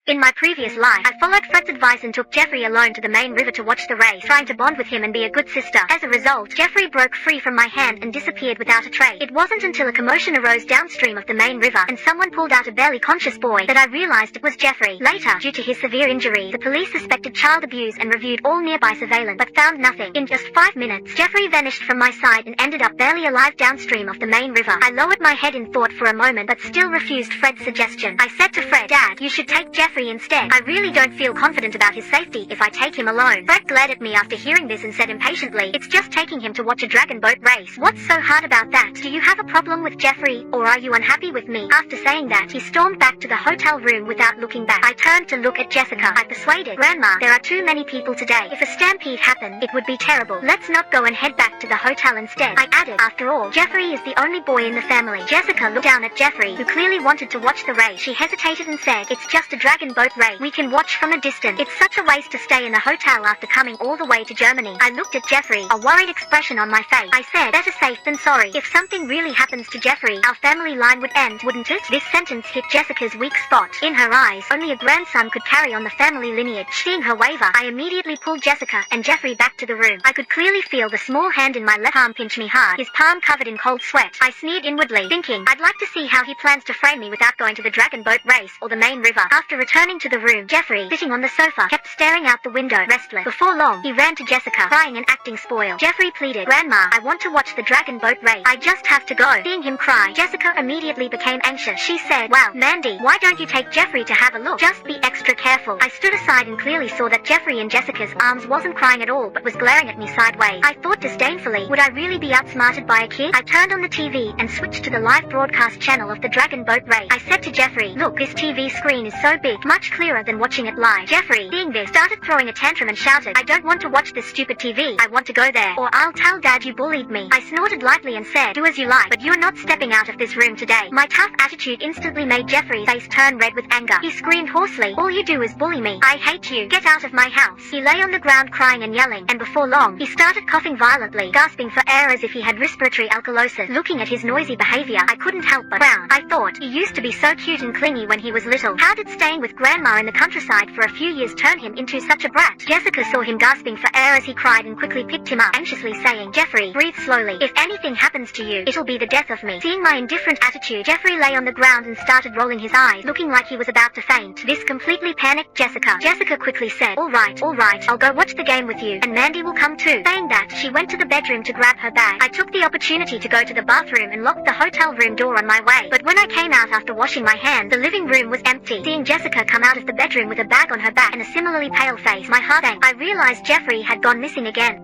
In my previous life, I followed Fred's advice and took Jeffrey alone to the main river to watch the race, trying to bond with him and be a good sister. As a result, Jeffrey broke free from my hand and disappeared without a trace. It wasn't until a commotion arose downstream of the main river and someone pulled out a barely conscious boy that I realized it was Jeffrey. Later, due to his severe injury, the police suspected child abuse and reviewed all nearby surveillance but found nothing. In just 5 minutes, Jeffrey vanished from my side and ended up barely alive downstream of the main river. I lowered my head in thought for a moment but still refused Fred's suggestion. I said to Fred, "Dad, you should take Jeffrey instead. I really don't feel confident about his safety if I take him alone." Fred glared at me after hearing this and said impatiently, "It's just taking him to watch a dragon boat race. What's so hard about that? Do you have a problem with Jeffrey, or are you unhappy with me?" After saying that, he stormed back to the hotel room without looking back. I turned to look at Jessica. I persuaded, "Grandma, there are too many people today. If a stampede happened, it would be terrible. Let's not go and head back to the hotel instead." I added, "After all, Jeffrey is the only boy in the family." Jessica looked down at Jeffrey, who clearly wanted to watch the race. She hesitated and said, "It's just a dragon boat race. We can watch from a distance. It's such a waste to stay in the hotel after coming all the way to Germany." I looked at Jeffrey, a worried expression on my face. I said, "Better safe than sorry. If something really happens to Jeffrey, our family line would end, wouldn't it?" This sentence hit Jessica's weak spot. In her eyes, only a grandson could carry on the family lineage. Seeing her waver, I immediately pulled Jessica and Jeffrey back to the room. I could clearly feel the small hand in my left arm pinch me hard, his palm covered in cold sweat. I sneered inwardly, thinking, I'd like to see how he plans to frame me without going to the dragon boat race or the main river. After returning to the room, Jeffrey, sitting on the sofa, kept staring out the window, restless. Before long, he ran to Jessica, crying and acting spoiled. Jeffrey pleaded, "Grandma, I want to watch the dragon boat race. I just have to go." Seeing him cry, Jessica immediately became anxious. She said, "Wow, Mandy, why don't you take Jeffrey to have a look? Just be extra careful." I stood aside and clearly saw that Jeffrey in Jessica's arms wasn't crying at all, but was glaring at me sideways. I thought disdainfully, would I really be outsmarted by a kid? I turned on the TV and switched to the live broadcast channel of the dragon boat race. I said to Jeffrey, "Look, this TV screen is so big, much clearer than watching it live." Jeffrey, seeing this, started throwing a tantrum and shouted, "I don't want to watch this stupid TV. I want to go there, or I'll tell Dad you bullied me." I snorted lightly and said, "Do as you like, but you're not stepping out of this room today." My tough attitude instantly made Jeffrey's face turn red with anger. He screamed hoarsely, "All you do is bully me. I hate you. Get out of my house." He lay on the ground crying and yelling, and before long, he started coughing violently, gasping for air as if he had respiratory alkalosis. Looking at his noisy behavior, I couldn't help but frown. I thought, he used to be so cute and clingy when he was little. How did staying with Grandma in the countryside for a few years turn him into such a brat? Jessica saw him gasping for air as he cried and quickly picked him up, anxiously saying, "Jeffrey, breathe slowly. If anything happens to you, it'll be the death of me." Seeing my indifferent attitude, Jeffrey lay on the ground and started rolling his eyes, looking like he was about to faint. This completely panicked Jessica. Jessica quickly said, all right, I'll go watch the game with you, and Mandy will come too." Saying that, she went to the bedroom to grab her bag. I took the opportunity to go to the bathroom and locked the hotel room door on my way. But when I came out after washing my hands, the living room was empty. Seeing Jessica come out of the bedroom with a bag on her back and a similarly pale face, my heart sank. I realized Jeffrey had gone missing again.